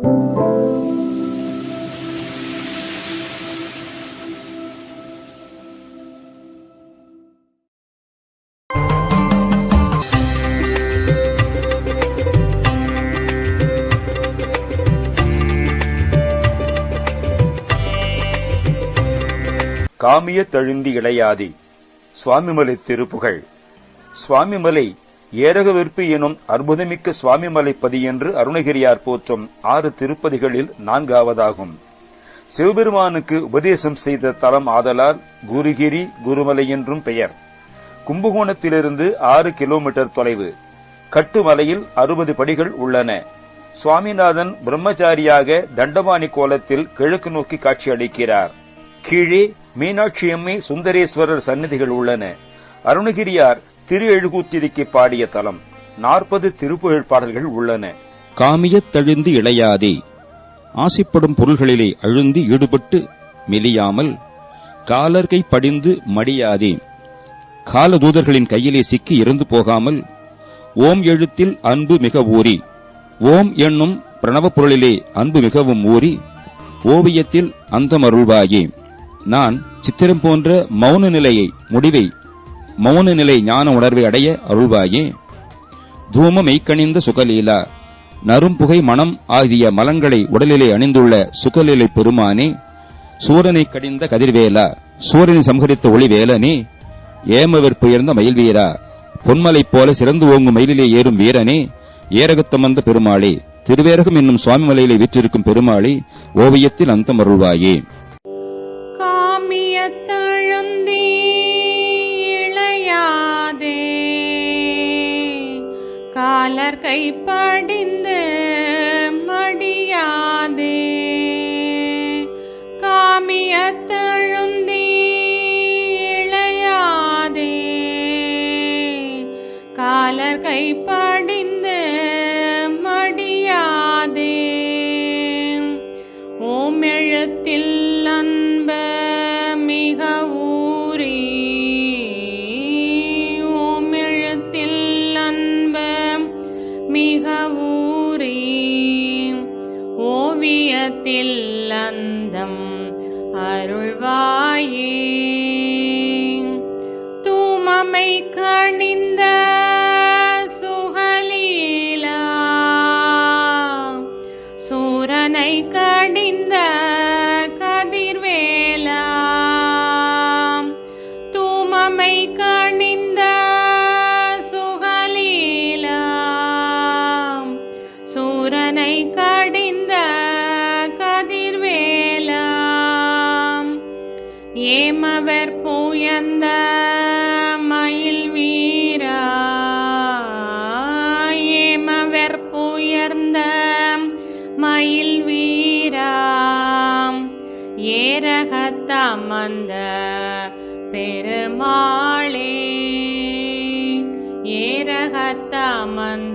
காமிய தழுந்தி இளையாதி. சுவாமிமலை திருப்புகழ். சுவாமிமலை ஏரகவிற்பு எனும் அற்புதமிக்க சுவாமிமலை பதி என்று அருணகிரியார் போற்றும் 6 திருப்பதிகளில் 4ஆவதாகும். சிவபெருமானுக்கு உபதேசம் செய்த தலம் ஆதலால் குருகிரி குருமலை என்றும் பெயர். கும்பகோணத்திலிருந்து 6 கிலோமீட்டர் தொலைவு. கட்டுமலையில் 60 படிகள் உள்ளன. சுவாமிநாதன் பிரம்மச்சாரியாக தண்டபாணி கோலத்தில் கிழக்கு நோக்கி காட்சியளிக்கிறார். கீழே மீனாட்சியம்மை சுந்தரேஸ்வரர் சன்னதிகள் உள்ளன. அருணகிரியார் திரு எழுகூத்திரிக்கு பாடிய தலம். 40 திருப்புகழ் பாடல்கள் உள்ளன. காமியத் தழுந்தி இளையாதே. ஆசைப்படும் பொருள்களிலே அழுந்தி ஈடுபட்டு மெலியாமல் காலர்கை படிந்து மடியாதே. காலதூதர்களின் கையிலே சிக்கி இறந்து போகாமல் ஓம் எழுத்தில் அன்பு மிக ஊறி, ஓம் என்னும் பிரணவ பொருளிலே அன்பு மிகவும் ஊறி ஓவியத்தில் அந்தமருள்வாயே. நான் சித்திரம் போன்ற மௌன நிலையை முடிவை மௌன நிலை ஞான உணர்வை அடைய அருள்வாயே. தூம மெய்க்கணிந்த சுகலீலா. நறும்புகை மனம் ஆகிய மலங்களை உடலிலே அணிந்துள்ள சுகலீலை பெருமானே. சூரனை கடிந்த கதிர்வேலா. சூரனை சம்ஹரித்த ஒளிவேலனே. ஏமவெற்புயர்ந்த மயில்வீரா. பொன்மலை போல சிறந்து ஓங்கும் மயிலிலே ஏறும் வீரனே. ஏரகத்தமர்ந்த பெருமாளே. திருவேரகம் என்னும் சுவாமிமலையிலே வீற்றிருக்கும் பெருமாளே. ஓவியத்தில் அந்தமருள்வாயே. காமியத்தழுந்தி இளையாதே. காலர் கைப்படிந்து மடியாதே. காமியத்தழுந்தி இளையாதே. காலர் கைப்படிந்து மடியாதே. ஓம் எழுத்தில் அன்ப மிக ஊறி. ஓம் எழுத்தில் அன்ப மிக ஊறி. ஓவியத்தில் அந்தம் அருள்வாயே. தூமமை கணிந்த சுகலீலா. சூரனை கடிந்த கதிர்வேலா. தூமமை கணிந்த சுகலீலா. சூரனை கடிந்த கதிர்வேலா. ஏமவர் புயந்த மயில் வீரா. ஏமவர் புயர்ந்த மயில் வீரா. ஏரகத்தமர்ந்த பெருமாளே. ஏரகத்தமர்ந்த